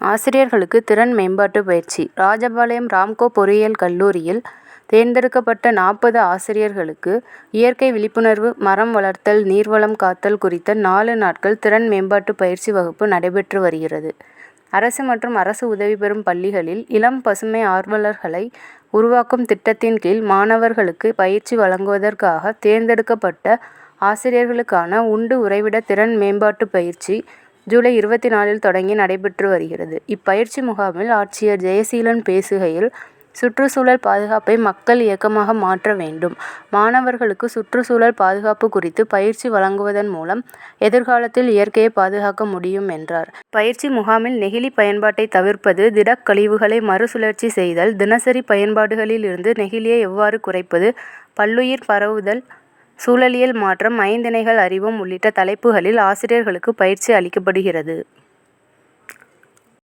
ஆசிரியர்களுக்கு திறன் மேம்பாட்டு பயிற்சி ராஜபாளையம் ராம்கோ பொறியியல் கல்லூரியில் தேர்ந்தெடுக்கப்பட்ட 40 ஆசிரியர்களுக்கு இயற்கை விழிப்புணர்வு, மரம் வளர்த்தல், நீர்வளம் காத்தல் குறித்த 4 நாட்கள் திறன் மேம்பாட்டு பயிற்சி வகுப்பு நடைபெற்று வருகிறது. அரசு மற்றும் அரசு உதவி பெறும் பள்ளிகளில் இளம் பசுமை ஆர்வலர்களை உருவாக்கும் திட்டத்தின் கீழ் மாணவர்களுக்கு பயிற்சி வழங்குவதற்காக தேர்ந்தெடுக்கப்பட்ட ஆசிரியர்களுக்கான உண்டு உறைவிட திறன் மேம்பாட்டு பயிற்சி ஜூலை 24 தொடங்கி நடைபெற்று வருகிறது. இப்பயிற்சி முகாமில் ஆட்சியர் ஜெயசீலன் பேசுகையில், சுற்றுச்சூழல் பாதுகாப்பை மக்கள் இயக்கமாக மாற்ற வேண்டும். மாணவர்களுக்கு சுற்றுச்சூழல் பாதுகாப்பு குறித்து பயிற்சி வழங்குவதன் மூலம் எதிர்காலத்தில் இயற்கையை பாதுகாக்க முடியும் என்றார். பயிற்சி முகாமில் நெகிழி பயன்பாட்டை தவிர்ப்பது, திடக்கழிவுகளை மறுசுழற்சி செய்தல், தினசரி பயன்பாடுகளில் இருந்து நெகிழியை எவ்வாறு குறைப்பது, பல்லுயிர் பரவுதல், சூழலியல் மாற்றம், ஐந்திணைகள் அறிவோம் உள்ளிட்ட தலைப்புகளில் ஆசிரியர்களுக்கு பயிற்சி அளிக்கப்படுகிறது.